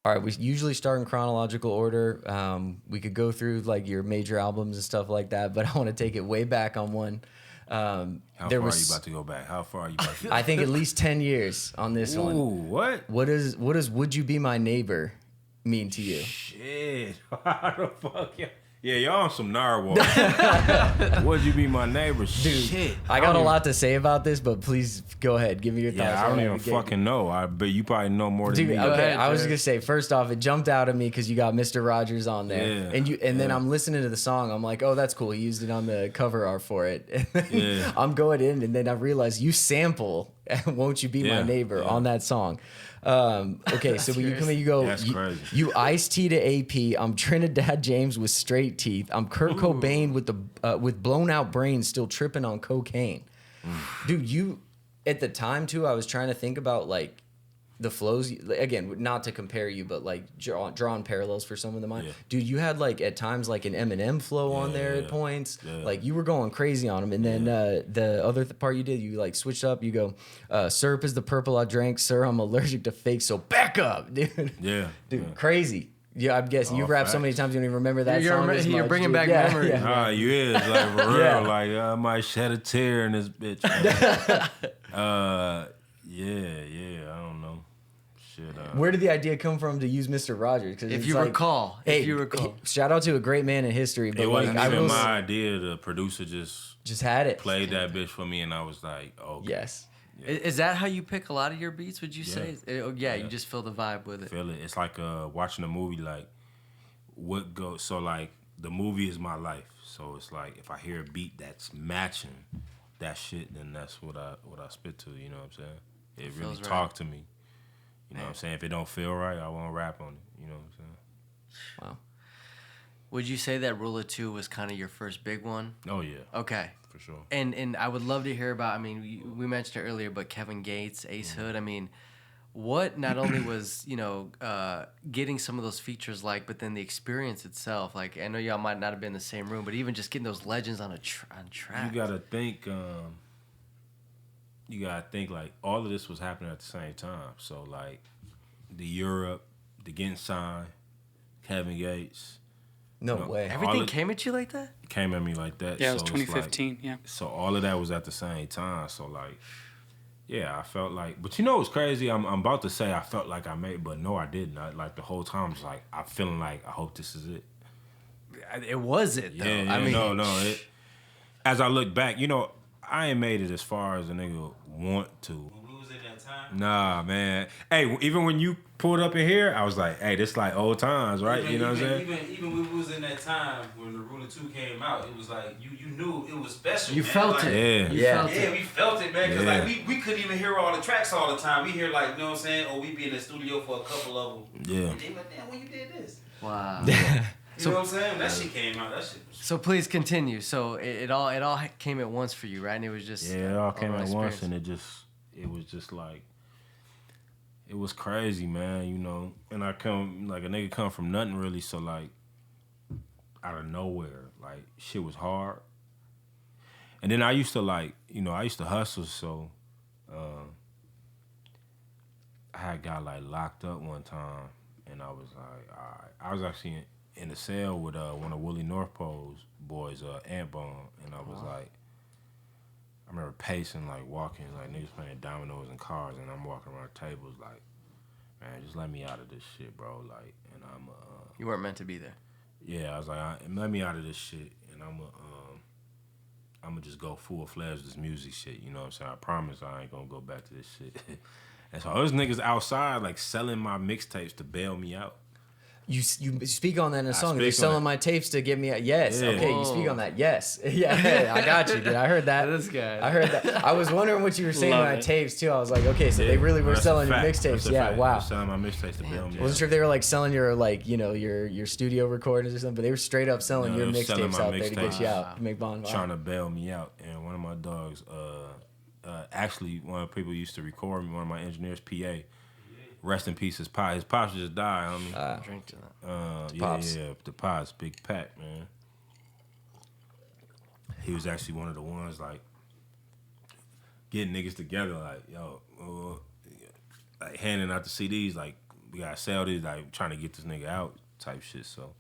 All right, we usually start in chronological order. We could go through like your major albums and stuff like that, but I want to take it way back on one. How far are you about to go back? How far are you about to go back? I think at least 10 years on this one. Ooh, what? What does Would You Be My Neighbor mean to you? Shit. How the fuck? Yeah, y'all on some narwhal. Would you be my neighbor? Dude, Shit. I got a lot to say about this, but please go ahead. Give me your thoughts. Yeah, I don't even fucking know. I bet you probably know more than Dude, me. okay, ahead, I was Jared. gonna say, first off, it jumped out at me because you got Mr. Rogers on there, Yeah, and then I'm listening to the song. I'm like, oh, that's cool. He used it on the cover art for it. And then Yeah. I'm going in, and then I realize you sample "Won't You Be My Neighbor" on that song. Okay, so when you come in, you go, That's crazy. you Ice-T to AP. I'm Trinidad James with straight teeth. I'm Kurt Cobain with blown out brains, still tripping on cocaine. Dude, you at the time too. I was trying to think about like the flows. Again, not to compare you, but like drawing parallels for some of the mine. Yeah. Dude, you had like at times like an Eminem flow on there at points. Yeah. Like you were going crazy on them. And then the other part you did, you like switched up. You go, syrup is the purple I drank. Sir, I'm allergic to fake. So back up, dude. Yeah. Dude, crazy. Yeah, I'm guessing you've rapped so many times you don't even remember that song. as You're much, bringing dude. back Yeah, memories. yeah. Ah, you is like for real. Yeah. Like I might shed a tear in this bitch. Man. I don't know. Shit. Where did the idea come from to use Mr. Rogers? Because If you recall. shout out to a great man in history. But It wasn't like, even my idea. The producer just had it. played that bitch for me, and I was like, okay. Yes. Is that how you pick a lot of your beats, would you say? Yeah. You just feel the vibe with it. Feel it. It's like watching a movie. Like what goes. So like the movie is my life. So it's like if I hear a beat that's matching that shit, then that's what I spit to. You know what I'm saying? It really feels right. talk to me. You know what I'm saying? If it don't feel right, I won't rap on it. You know what I'm saying? Wow. Would you say that Rula 2 was kind of your first big one? Oh yeah, Okay. for sure. And I would love to hear about, I mean, we mentioned it earlier, but Kevin Gates, Ace Hood, I mean, what not only was, getting some of those features like, but then the experience itself. Like, I know y'all might not have been in the same room, but even just getting those legends on track. You gotta think. Like all of this was happening at the same time. So like, the Europe, the getting signed, Kevin Gates. No way. Everything came at you like that? Came at me like that. Yeah, it was So it's 2015. Yeah. So all of that was at the same time. So like, yeah, I felt like. But you know what's crazy? I'm about to say I felt like I made, but no, I didn't. Like the whole time, I was like, I'm feeling like I hope this is it. It was it, though. Yeah, I mean, no. As I look back, I ain't made it as far as a nigga want to. When we was in that time. Nah, man. Hey, even when you pulled up in here, I was like, hey, this like old times, right? You know what I'm saying? Even when we was in that time when the Ruler 2 came out, it was like you knew it was special. you man. felt Like, it. Yeah. You Yeah. felt Yeah, it. we felt it, man. Cause Yeah. like we couldn't even hear all the tracks all the time. We hear like, you know what I'm saying? Or we be in the studio for a couple of them. Yeah. And they like, damn, when you did this. Wow. You know what I'm saying? That shit came out. That shit was. So please continue. So it all came at once for you, right? And it was just Yeah, it all came an at once, experience. and it was just like, it was crazy, man, And I come, like, a nigga come from nothing really, so, like, out of nowhere, like, shit was hard. And then I used to, like, I used to hustle, so I had got, like, locked up one time, and I was like, all right. I was actually in the cell with one of Willie North Pole's boys, Antbone, and I was like, I remember pacing, like walking, like niggas playing dominoes and cards, and I'm walking around tables, like, man, just let me out of this shit, bro. Like, and I'm You weren't meant to be there. yeah, I was like, let me out of this shit, and I'm gonna just go full fledged with this music shit. You know what I'm saying? I promise I ain't gonna go back to this shit. And so those niggas outside, like, selling my mixtapes to bail me out. You speak on that in a song. speak They're on selling it. my tapes to get me a yes. Yeah. Okay, you speak on that. Yes. Yeah, I got you, dude. I heard that. This guy. I heard that. I was wondering what you were saying Love about it. tapes too. I was like, okay, so they really were That's a selling your fact. mixtapes. That's a Yeah, fact. wow. They're selling my mixtapes to bail me I wasn't out. sure if they were like selling your like your studio recordings or something, but they were straight up selling No, your they were selling mixtapes my out there to get mixtapes. you out to make bond. Trying to bail me out, and one of my dogs, actually one of the people who used to record me, one of my engineers, PA, rest in peace, his pops just died, homie. Drink to that. Pops. The pops, Big Pac, man. He was actually one of the ones like getting niggas together, like, yo, like handing out the CDs, like we gotta sell this, like trying to get this nigga out type shit. So,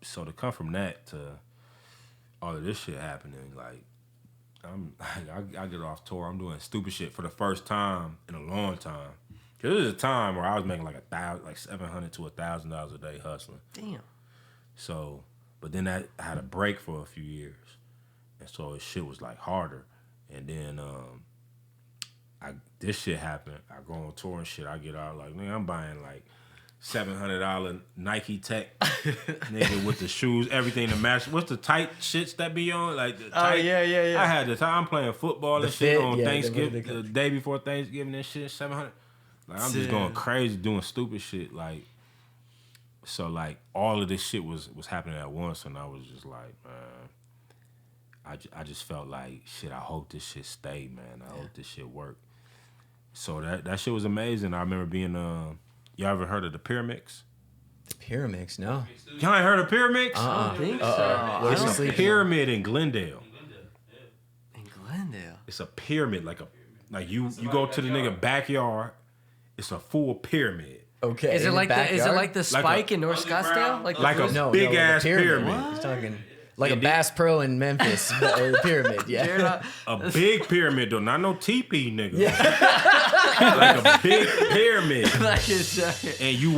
so to come from that to all of this shit happening, like I get off tour, I'm doing stupid shit for the first time in a long time. Cause there was a time where I was making like $700 to $1,000 a day hustling. Damn. So, but then I had a break for a few years, and so his shit was like harder. And then this shit happened. I go on tour and shit. I get out like, nigga, I'm buying like $700 Nike Tech, nigga, with the shoes, everything to match. What's the tight shits that be on? Like the tight, yeah. I had the time playing football and fit, shit on yeah, Thanksgiving, the day before Thanksgiving and shit, 700. Like I'm just going crazy doing stupid shit. Like, so like all of this shit was happening at once, and I was just like, man, I just felt like shit. I hope this shit stay, man. I hope this shit work. So that shit was amazing. I remember being y'all ever heard of the Pyramids? The Pyramids, no. Y'all ain't heard of Pyramids? I don't think so. Where's It's the a pyramid in Glendale. In Glendale. It's a pyramid, like you go to the nigga backyard. It's a full pyramid. Okay. Is it in like the is it like the Like Spike a- in North Scottsdale? Like a big ass pyramid. He's talking like a Bass Pro in Memphis pyramid. Yeah. A big pyramid though, not no teepee, nigga. Like a big pyramid. Like it's, And you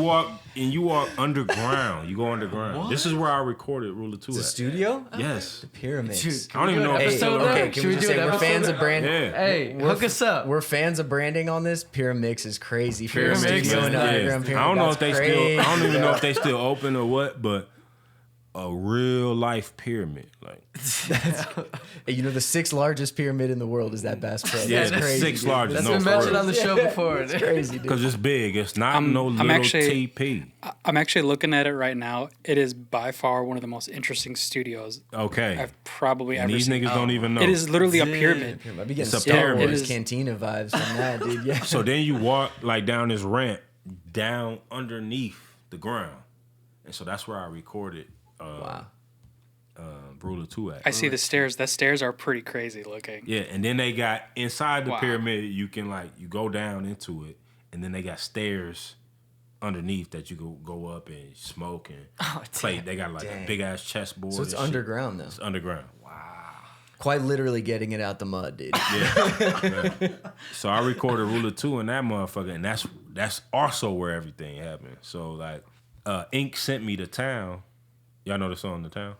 walk underground. You go underground. What? This is where I recorded Rula 2 It's a at. studio. Yes. The Pyramids. Dude, I don't even know if Hey, it's still episode okay, there? open. can Should we we just do say an we're episode fans there? of branding? Yeah. Hey, hook us up. We're fans of branding on this. Pyramids is crazy. For a Pyramids, studio and Yeah. underground I pyramid. don't know if That's they still. I don't even know crazy. if they still open or what, but a real life pyramid, like Hey, you know the 6th largest pyramid in the world is that Bass Pro. Yeah, That's the crazy. 6th dude. largest. That's No, been for mentioned real. on the show before. It's crazy, dude. because it's big. It's not I'm little actually- TP. I'm actually looking at it right now. It is by far one of the most interesting studios Okay, I've probably and ever these seen. niggas don't even know. It is literally a pyramid. I'm getting It's a Star pyramid. Wars It is- Cantina vibes from that, dude. Yeah. So then you walk like down this ramp down underneath the ground, and so that's where I recorded Wow. Rula 2 at. I see the stairs. The stairs are pretty crazy looking. Yeah, and then they got inside the Wow. pyramid. You can you go down into it, and then they got stairs underneath that you go up and smoke and play. They got like a Dang. big ass chessboard. So it's and shit. underground though. It's underground. Quite literally getting it out the mud, dude. Yeah. So I recorded Rula 2 in that motherfucker, and that's also where everything happened. So like, Ink sent me to town. Y'all know the song "The Town"?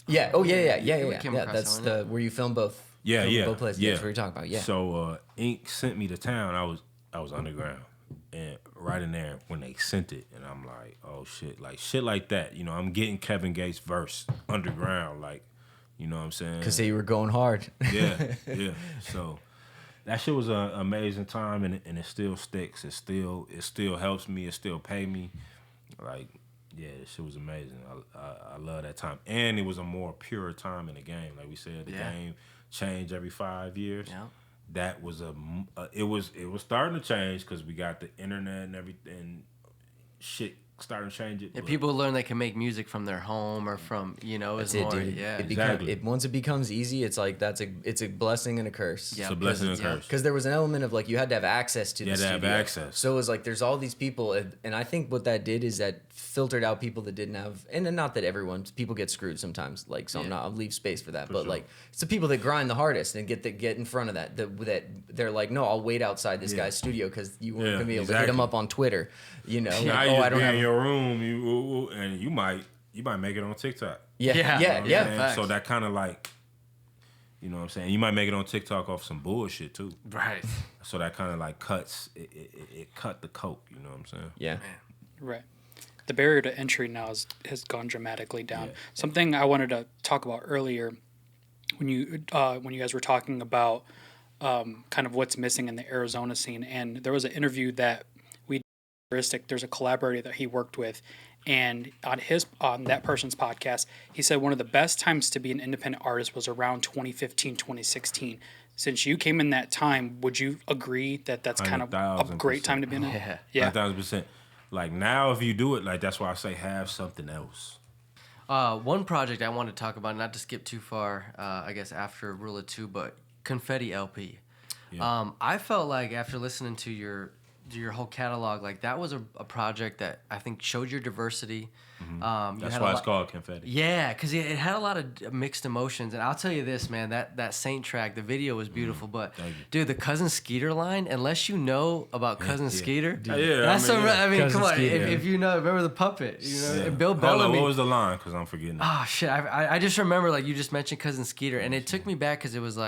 Yeah. Oh yeah. We came across That's that the one, where you film both. Yeah, film yeah, Both places. yeah. That's what you're talking about. Yeah. So Ink sent me to town. I was underground, and right in there when they sent it, and I'm like, oh shit, like that. You know, I'm getting Kevin Gates' verse underground, like, you know what I'm saying? Because they were going hard. Yeah. So that shit was an amazing time, and it still sticks. It still helps me. It still pay me. Like, yeah, this shit was amazing. I love that time, and it was a more pure time in the game. Like we said, the game changed every 5 years. Yeah. That was it was starting to change because we got the internet and everything. Shit starting to change it. Yeah, but- people learn they can make music from their home or from That's it's it, more dude. yeah. Exactly. Once it becomes easy, it's like it's a blessing and a curse. Yeah, It's a blessing and a because curse. Because there was an element of like you had to have access to You the had to have studio. access. So it was like there's all these people, and I think what that did is that filtered out people that didn't have, and then not that people get screwed sometimes. Like so, I'll leave space for that. But sure. like it's the people that grind the hardest and get in front of that. That they're like, no, I'll wait outside this guy's studio because you weren't gonna be able to hit him exactly. up on Twitter. You know, Now like, you oh, just I don't be have. in your room, and you might make it on TikTok. Yeah, Yeah. yeah, You know yeah. what I'm saying? facts. So that kind of like, you know what I'm saying? You might make it on TikTok off some bullshit too. Right. So that kind of like it cut the coke. You know what I'm saying? Yeah. Right. The barrier to entry now has gone dramatically down. Yeah. Something I wanted to talk about earlier when you guys were talking about kind of what's missing in the Arizona scene, and there was an interview that we did. There's a collaborator that he worked with, and on that person's podcast, he said one of the best times to be an independent artist was around 2015, 2016. Since you came in that time, would you agree that that's kind of a great time to be in it? Yeah. 1,000%. Like now, if you do it, like that's why I say have something else. One project I want to talk about, not to skip too far, I guess after Rula 2, but Confetti LP. Yeah. I felt like after listening to your whole catalog, like that was a project that I think showed your diversity. You That's had why a it's lot- called Confetti. Yeah, because it had a lot of mixed emotions, and I'll tell you this, man, that Saint track, the video was beautiful, but Thank you. dude, the Cousin Skeeter line, unless you know about Cousin Skeeter, Yeah, that's I mean, Cousin come on, Skeeter. if you know, remember the puppet, you know, Yeah. and Bill Hold on, Bellamy. what was the line? Because I'm forgetting. it. Oh shit! I just remember like you just mentioned Cousin Skeeter, and it took me back because it was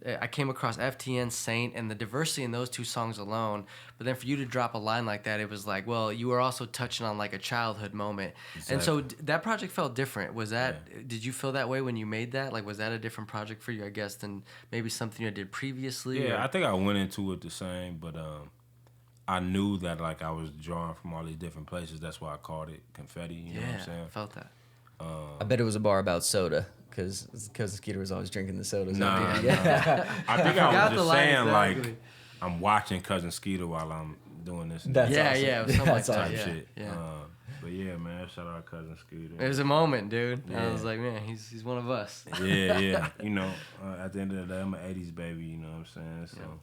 I came across FTN Saint and the diversity in those two songs alone. But then for you to drop a line like that, it was like, well, you were also touching on like a childhood moment, and so that project felt different. Was that? Did you feel that way when you made that? Like, was that a different project for you? I guess than maybe something you did previously. Yeah, or? I think I went into it the same, but I knew that like I was drawing from all these different places. That's why I called it Confetti. You know what I'm saying? I felt that. I bet it was a bar about soda because Cousin Skeeter was always drinking the sodas. Nah, Yeah. I think I forgot was the just line saying exactly. like I'm watching Cousin Skeeter while I'm doing this. And That's that Yeah, awesome. yeah, it was something like That's that. awesome. Yeah, shit. yeah. But yeah, man, shout out Cousin Skeeter. It was a moment, dude. I Yeah. was like, man, he's one of us. Yeah. You know, at the end of the day, I'm an 80s baby, you know what I'm saying? So,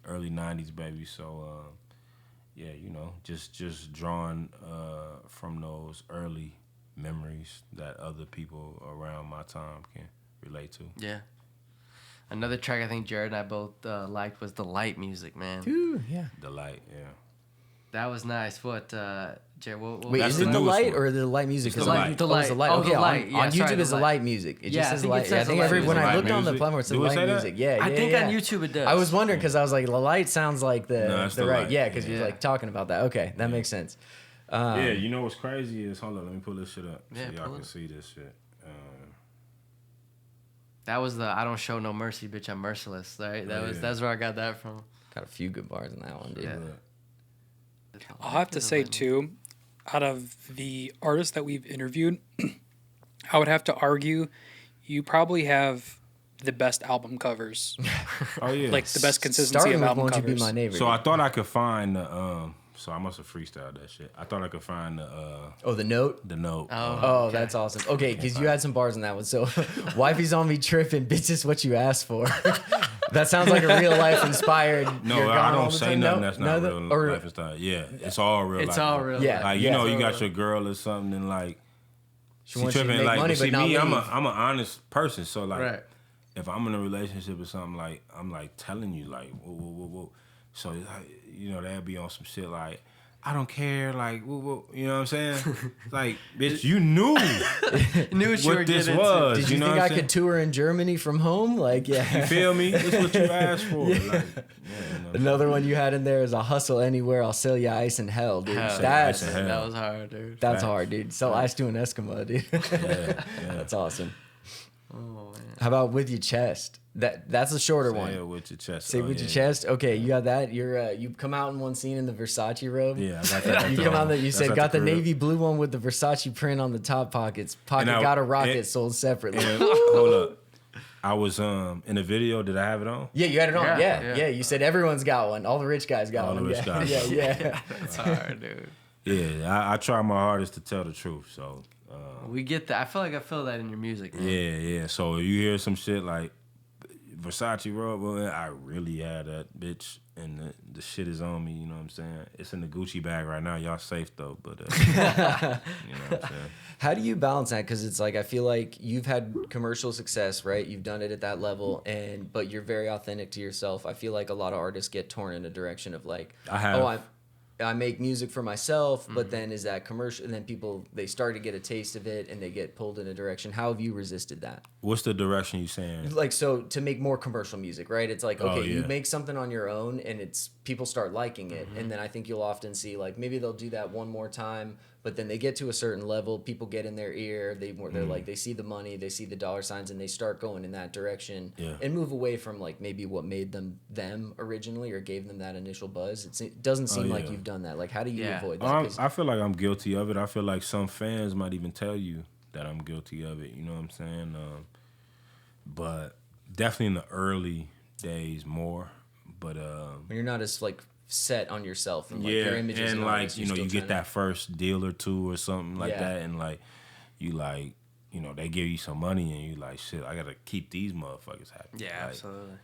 early 90s baby. So, yeah, you know, just drawing from those early memories that other people around my time can relate to. Yeah. Another track I think Jared and I both liked was the light music, man. Ooh, yeah. The light, yeah. That was nice. What, Jared? What Wait, That's is the it the newest light one. or the light music? It's the 'Cause light. Oh, it's The the light. light. Okay, Oh, the on light. Yeah, YouTube sorry, it's the the light. light music. It Yeah, just I says think it light. says Yeah, I the think light when music. I Light looked on the music? platform, it said Do it light say that? music. Yeah, I think yeah. on YouTube it does. I was wondering because I was like, the light sounds like the No, it's the the right. light. Yeah, because you're Yeah. like talking about that. Okay, that makes sense. Yeah, you know what's crazy is, hold on, let me pull this shit up Yeah, so y'all pull can it. see this shit. That was the I don't show no mercy, bitch, I'm merciless, right? That's where I got that from. Got a few good bars in that one, dude. Yeah. I'll have to say too, out of the artists that we've interviewed, I would have to argue you probably have the best album covers, Oh yeah. like the best consistency Starting of with album Won't You covers. Be My Neighbor. So I thought I could find the so I must have freestyled that shit. I thought I could find Oh, the note. the note. Oh, Okay. that's awesome. Okay, because you had some bars in that one. So, wifey's on me tripping, bitch is what you asked for. That sounds like a real life inspired. No, you're I gone all don't the say time. nothing No, that's not nothing? real Or- life and style. Yeah, it's all real. It's life. all real. Yeah. Like you Yeah. know, you It's got all your girl or something, and like She wants you to tripping. make Like, money, but see but not me, I'm leave. an honest person. So like, Right. if I'm in a relationship or something, like I'm like telling you, like whoa. So like, you know, they'll be on some shit like, I don't care, like whoa. You know what I'm saying? Like, bitch, you knew Knew what you were what this getting was. Did you know think what I I'm saying? could tour in Germany from home? Like, yeah. You feel me? It's what you asked for. Like, yeah, you know. Another one you had in there is "I'll hustle anywhere. I'll sell you ice in hell, dude." Hell, That's ice in hell. That was hard, dude. that's Facts. hard, dude. Sell ice to an Eskimo, dude. Yeah. That's awesome. Oh man. How about with your chest? That's a shorter Say one. it with your chest. Say Oh, with yeah, your chest. Okay, you got that. You're you come out in one scene in the Versace robe. Yeah, I got that. You come out there. You That's said at got the crib. navy blue one with the Versace print on the top pockets. Pocket And I- got a rocket it- sold separately. And, hold up. I was in the video. Did I have it on? Yeah, you had it on. Yeah, Yeah, yeah. You said everyone's got one. All the rich guys got All the one. rich yeah. guys. Yeah. That's hard, dude. Yeah, I try my hardest to tell the truth. So We get that. I feel like I feel that in your music, man. yeah. So you hear some shit like Versace robe, well, I really had that bitch, and the shit is on me. You know what I'm saying? It's in the Gucci bag right now. Y'all safe though, but you know what I'm saying? How do you balance that? Because it's like I feel like you've had commercial success, right? You've done it at that level, but you're very authentic to yourself. I feel like a lot of artists get torn in a direction of like, I have. oh, I make music for myself, but then is that commercial? And then people they start to get a taste of it, and they get pulled in a direction. How have you resisted that? What's the direction you saying? Like so to make more commercial music, right? It's like okay, you yeah. make something on your own, and it's people start liking it, and then I think you'll often see like maybe they'll do that one more time, but then they get to a certain level, people get in their ear, they're like they see the money, they see the dollar signs, and they start going in that direction Yeah. and move away from like maybe what made them originally or gave them that initial buzz. It doesn't seem like yeah. you've done that. Like how do you Yeah. avoid that? 'Cause- I feel like I'm guilty of it. I feel like some fans might even tell you that I'm guilty of it. You know what I'm saying? But definitely in the early days more. But when you're not as like set on yourself and like yeah, your images and all like this, you you're know, still you get trying to- that first deal or two or something like Yeah. that, and like you like, you know, they give you some money and you like, shit, I gotta keep these motherfuckers happy. Yeah, Like, absolutely.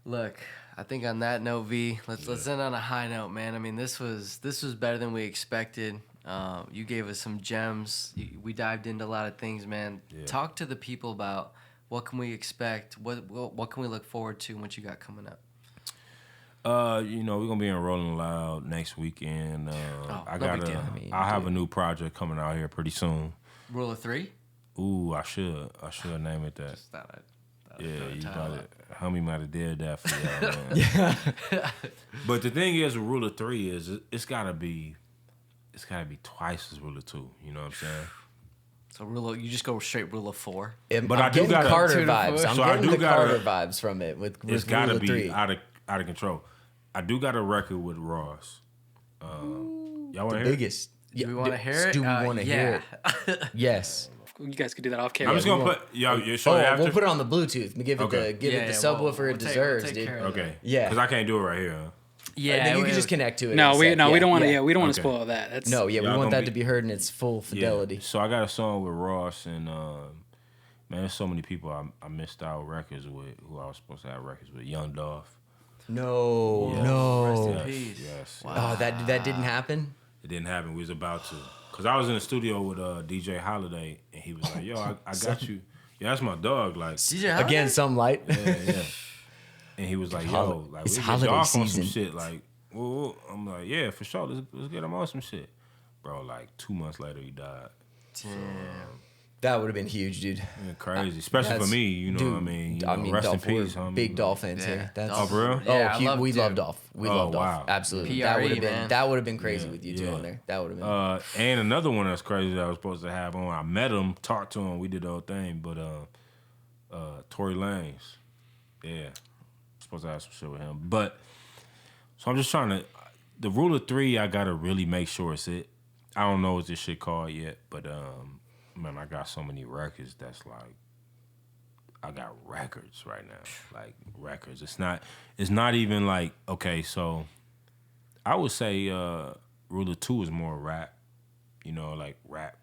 Look, I think on that note, V, let's end on a high note, man. I mean, this was better than we expected. You gave us some gems. We dived into a lot of things, man. Yeah. Talk to the people about what can we expect. What can we look forward to? And what you got coming up? You know, we're gonna be in Rolling Loud next weekend. I no big deal. I have a new project coming out here pretty soon. Rule of 3. Ooh, I should name it that. Just thought Yeah, throw a you title got out. it. Homie might have did that for y'all, man. But the thing is, with Rule of 3 is it's gotta be twice as Rule of 2. You know what I'm saying? So you just go straight rule of 4. But I'm I do getting gotta- Carter 2 to 4. vibes. I'm So I getting do the gotta- Carter vibes from it with It's Rule gotta of be 3. out of control. I do got a record with Ross. Y'all want to hear? Biggest. Do we want to hear it? Do we want to hear it? Yes. You guys could do that off camera. I'm just gonna put y'all. You show Oh, it after. we'll put it on the Bluetooth. Give it Okay. the Yeah, subwoofer we'll it take- deserves, we'll take dude. care of Okay. Yeah. Because I can't do it right here. Huh? Then you can just connect to it. No, and we set. don't want to. Yeah. Yeah, we don't want to Okay. spoil that. That's No, yeah, we Y'all want gonna that to be heard in its full fidelity. Yeah. So I got a song with Ross and man, there's so many people I missed out records with who I was supposed to have records with. Young Dolph. No, Yes. no. Rest in Yes. peace. Yes. Oh, that didn't happen. It didn't happen. We was about to. Cause I was in the studio with DJ Holiday and he was like, "Yo, I got you. Yeah, that's my dog." Like, DJ Holiday? Again, some light. yeah. And he was like, "Yo, like It's we get holiday you off on season. some shit." Like, well, I'm like, "Yeah, for sure. Let's get him on some shit." Bro, like 2 months later, he died. Damn. That would have been huge, dude. Yeah, crazy, especially for That's- me. You know dude, what I mean? You I know, mean, rest Dolph, in peace, we're homie. big Dolph fans Yeah. here. That's Oh, for real? Yeah, I we love love Dolph. Dolph. We Oh, love Dolph. wow. Absolutely. PRE, That would have been man. that would have been crazy with you two yeah. on there. That would have been. And another one that's crazy that I was supposed to have on. I met him, talked to him, we did the whole thing. But Tory Lanez, yeah, supposed to have some shit with him. But so I'm just trying to. The Rule of 3, I gotta really make sure it's it. I don't know what this shit called yet, but man, I got so many records that's like. I got records right now, like records. It's not even like, okay, so I would say Rule of 2 is more rap, you know, like rap.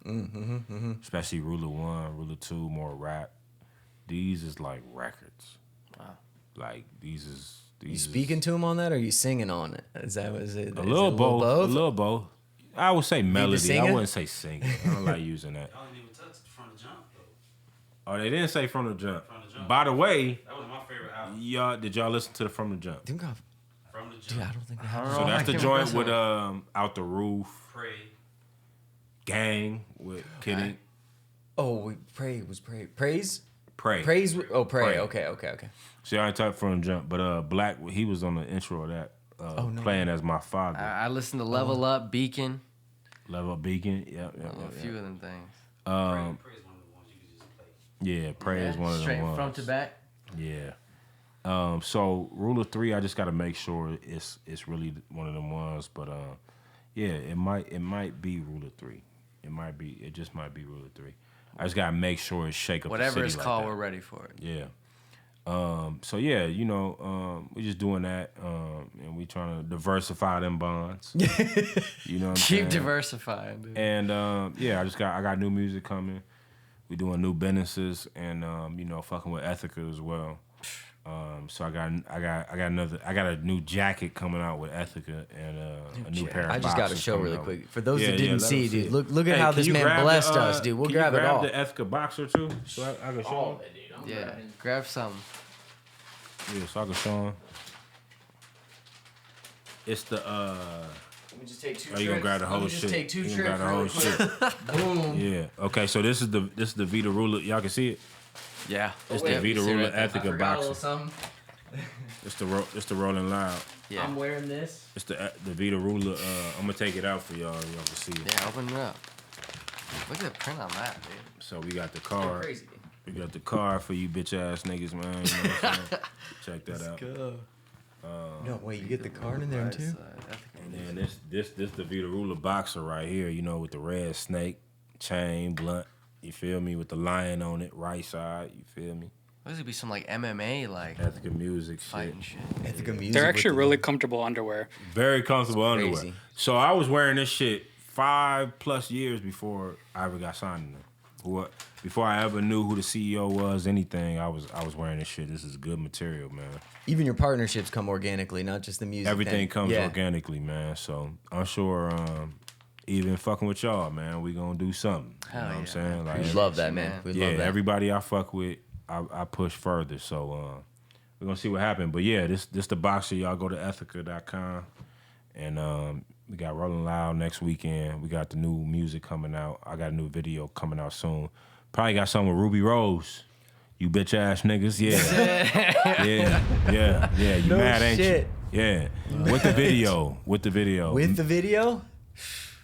Especially Rule of 1, Rule of 2, more rap. These is like records. Wow. Like these is You speaking to him on that, or are you singing on it? Is that was it? a little both. A little both. I would say melody. I singing? wouldn't say singing. I don't like using that. Y'all didn't even touch it from the jump though. Oh, they didn't say from the jump. From the jump. By the way, That was my favorite album. did y'all listen to the From the Jump? Think of, From the jump. dude, I don't think. I don't So know, that's I the can't joint remember with that. Out the Roof, Pray. Gang with Kitty. Oh, praise. Pray. Praise. Oh, pray. Pray. Okay. See, I ain't talked from the jump, but Black, he was on the intro of that, playing as my father. I listened to Level Up, Beacon, Level Up Beacon, yeah. a few of them things. Pray is one of the ones you can just play. Yeah, Pray is one of Straight the ones. front to back. Yeah. So Rule of 3, I just got to make sure it's really one of them ones, but yeah, it might be Rule of 3. It just might be Rule of 3. I just gotta make sure it's shake up Whatever the it's city like called, that. we're ready for it. Yeah. So yeah, you know, we just doing that, and we trying to diversify them bonds. You know what I'm saying? Keep diversifying, dude. And yeah, I got new music coming. We doing new businesses, and you know, fucking with Ethica as well. So I got a new jacket coming out with Ethica and a new pair of I just got to boxers show coming really out. quick for those Yeah, that didn't let see, them see dude. it. Look at Hey, how can this you man grab blessed the, us, dude. We'll can grab you it all. the Ethica boxer too, so I can show him. Yeah, grab some. Yeah, so I can show him. It's the Let me just take two Oh, you gonna grab the whole shit? Take two You trips. gonna grab the whole really quick. Boom. Yeah. Okay, so this is the Vee Tha Rula. Y'all can see it. Yeah. It's wait, the Vee Tha you see Rula right there. I Ethica forgot a little boxer. something. It's the Rolling Loud. Yeah. I'm wearing this. It's the Vee Tha Rula. I'm gonna take it out for y'all. Y'all can see it. Yeah, open it up. Look at the print on that, dude. So we got the Go card. crazy. We got the card for you bitch ass niggas, man. You know what I'm saying? Check that out. Go. No, wait, you get the card in there too? And then this the Vee Tha Rula boxer right here. You know, with the red snake chain, blunt. You feel me? With the lion on it, right side. You feel me? This would be some like MMA like Ethica music shit. fighting shit. Ethica music. They're with actually the- really comfortable underwear. Very comfortable underwear. crazy. So I was wearing this shit 5+ years before I ever got signed to them. Before I ever knew who the CEO was, anything, I was wearing this shit. This is good material, man. Even your partnerships come organically, not just the music. Everything comes organically, man. So I'm sure, even fucking with y'all, man, we gonna do something. You know what I'm saying? Like, We love that, man. We love that. Everybody I fuck with, I push further. So we're gonna see what happens. But yeah, this the boxer. Y'all go to Ethica.com, and we got Rolling Loud next weekend. We got the new music coming out. I got a new video coming out soon. Probably got something with Ruby Rose. You bitch ass niggas, yeah. yeah. You No mad, ain't shit. you? Yeah. With the video. With the video?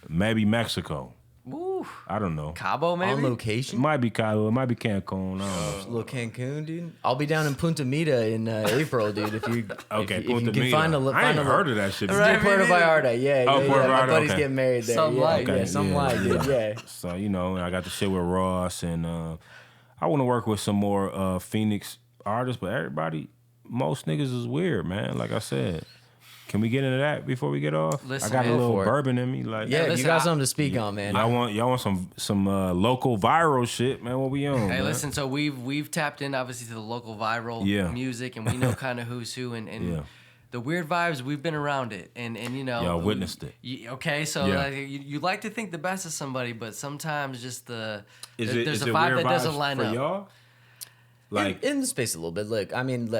Maybe Mexico. Woo. I don't know. Cabo, maybe? On It location? might be Cabo. It might be Cancun. I don't know. Little Cancun, dude. I'll be down in Punta Mita in April, dude. If you Okay, if you Punta can Mita. find a I ain't heard of that shit. Right, Puerto Vallarta, yeah. Oh, yeah, Puerto yeah. My Vallarta, buddy's okay. getting married there. Some yeah, light. yeah, Okay, some yeah, light, dude. Yeah. So, you know, I got the shit with Ross, and I want to work with some more Phoenix artists, but most niggas is weird, man. Like I said. Can we get into that before we get off? Listen, I got a man. little For it. bourbon in me. Like, Yeah, listen, you got something to speak on, man. y'all want some local viral shit, man? What we on? Hey, man? listen. So we've tapped in obviously to the local viral music, and we know kind of who's who, and the weird vibes. We've been around it, and you know, Y'all witnessed it. Okay, so Yeah. like, you like to think the best of somebody, but sometimes just there's Is a it vibe weird that doesn't vibes line for up. y'all? Like, in the space a little bit. Look, I mean,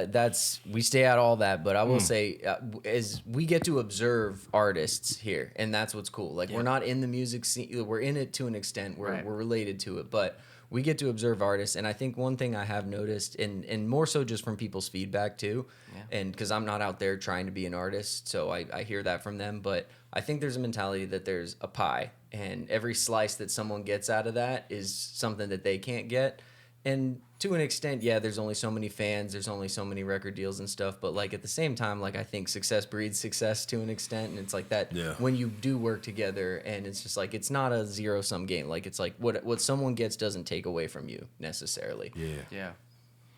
we stay out all that, but I will say, as we get to observe artists here, and that's what's cool. Like, we're not in the music scene; we're in it to an extent. We're related to it, but we get to observe artists. And I think one thing I have noticed, and more so just from people's feedback too, and because I'm not out there trying to be an artist, so I hear that from them. But I think there's a mentality that there's a pie, and every slice that someone gets out of that is something that they can't get. And to an extent, yeah, there's only so many fans, there's only so many record deals and stuff. But like at the same time, like I think success breeds success to an extent, and it's like that when you do work together, and it's just like it's not a zero sum game. Like it's like what someone gets doesn't take away from you necessarily.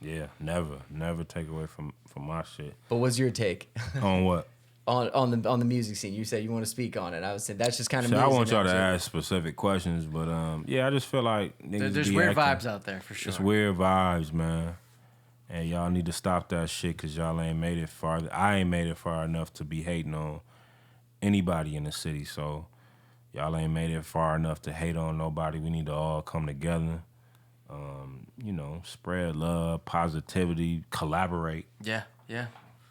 yeah, never take away from my shit. But what's your take On what? on the music scene? You said you want to speak on it. I was saying that's just kind of. So I want y'all to ask specific questions, but I just feel like niggas There's be weird acting- vibes out there for sure. It's weird vibes, man. And y'all need to stop that shit because y'all ain't made it far. I ain't made it far enough to be hating on anybody in the city. So y'all ain't made it far enough to hate on nobody. We need to all come together. You know, spread love, positivity, collaborate. Yeah. You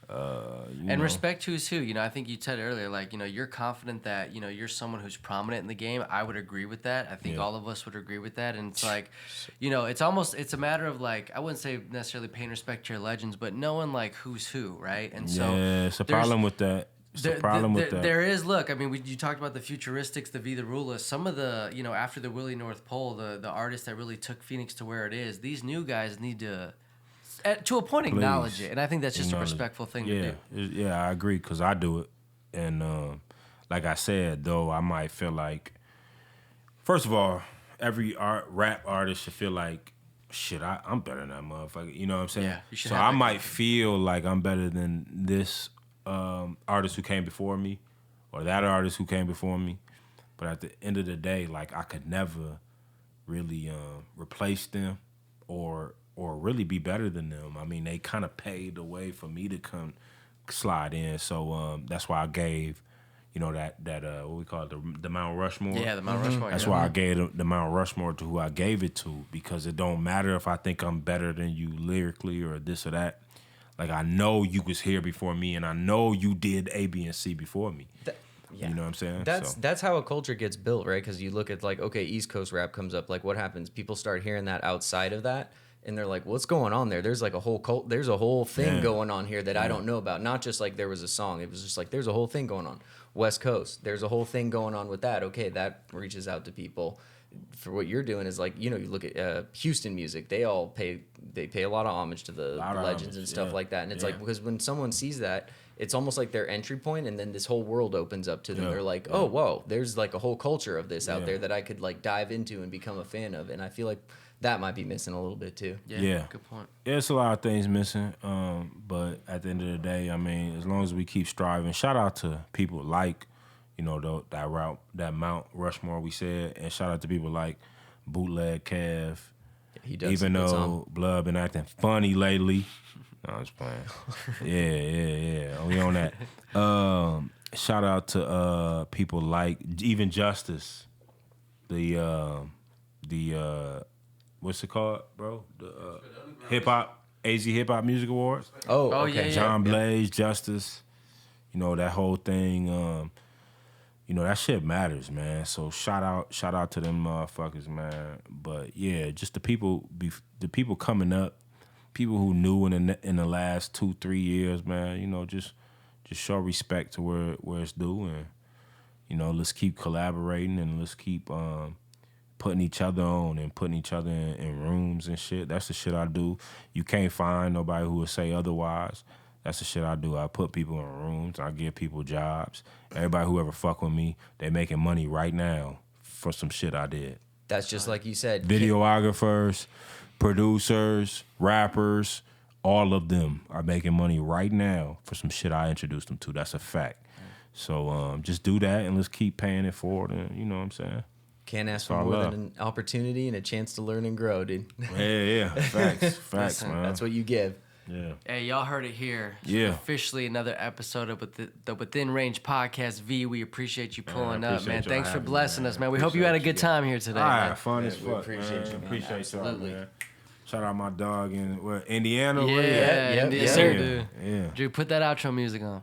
And know. respect who's who. You know, I think you said earlier, like, you know, you're confident that, you know, you're someone who's prominent in the game. I would agree with that. I think all of us would agree with that. And it's like, you know, it's a matter of like, I wouldn't say necessarily paying respect to your legends, but knowing like who's who, right? And so it's a problem with that. It's a problem with that. There is, look, I mean, you talked about the futuristics, the Vee Tha Rula. Some of the, you know, after the Willie North Pole, the artists that really took Phoenix to where it is, these new guys need to a point, acknowledge it. And I think that's just a respectful thing to do. Yeah, I agree because I do it. And like I said, though, I might feel like, first of all, every rap artist should feel like, shit, I'm better than that motherfucker. You know what I'm saying? Yeah, you should so have I that might feel like I'm better than this artist who came before me or that artist who came before me. But at the end of the day, like, I could never really replace them or really be better than them. I mean, they kind of paved the way for me to come slide in. So that's why I gave, you know, that what we call it, the Mount Rushmore. Yeah, the Mount Rushmore. That's why I gave the Mount Rushmore to who I gave it to, because it don't matter if I think I'm better than you lyrically or this or that. Like, I know you was here before me, and I know you did A, B, and C before me. Yeah. You know what I'm saying? That's how a culture gets built, right? Because you look at like, okay, East Coast rap comes up. Like, what happens? People start hearing that outside of that, and they're like, "What's going on there?" There's like a whole there's a whole thing going on here that I don't know about. Not just like there was a song. It was just like there's a whole thing going on. West Coast, there's a whole thing going on with that. Okay, that reaches out to people. For what you're doing is like, you know, you look at Houston music. They pay a lot of homage to the legends and stuff like that. And it's like, because when someone sees that, it's almost like their entry point, and then this whole world opens up to them. They're like, oh, whoa, there's like a whole culture of this out there that I could like dive into and become a fan of. And I feel like that might be missing a little bit too. Yeah. Good point. Yeah, it's a lot of things missing. But at the end of the day, I mean, as long as we keep striving, shout out to people like, you know, that Mount Rushmore we said, and shout out to people like Bootleg Kev. He does. Even puts though on. Blood been acting funny lately. No, I was playing. Yeah. We on that. Shout out to people like even Justice. The what's it called, bro? The hip hop AZ Hip Hop Music Awards. Oh, Oh, okay. yeah. John Blaze, Justice. You know, that whole thing. You know, that shit matters, man. So shout out to them motherfuckers, man. But yeah, just the people coming up, people who knew in the last 2-3 years, man. You know, just show respect to where it's due, and you know, let's keep collaborating and let's keep putting each other on and putting each other in rooms and shit. That's the shit I do. You can't find nobody who will say otherwise. That's the shit I do. I put people in rooms. I give people jobs. Everybody who ever fuck with me, they making money right now for some shit I did. That's just like you said. Videographers, producers, rappers, all of them are making money right now for some shit I introduced them to. That's a fact. So just do that and let's keep paying it forward. And you know what I'm saying? Can't ask for more than an opportunity and a chance to learn and grow, dude. Yeah. Facts, Listen, man. That's what you give. Yeah. Hey, y'all heard it here. Yeah. Officially another episode of the Within Range podcast. V, we appreciate you pulling up, appreciate man. y'all Thanks for having me, blessing man. us, man. We hope you had a good time here today. All man. right, fun as We fuck. appreciate you, man. Appreciate Absolutely. y'all, man. Shout out my dog in Indiana. Yeah, where you at? Yeah, yes, yeah. sir, Yeah, dude. yeah. Drew, put that outro music on.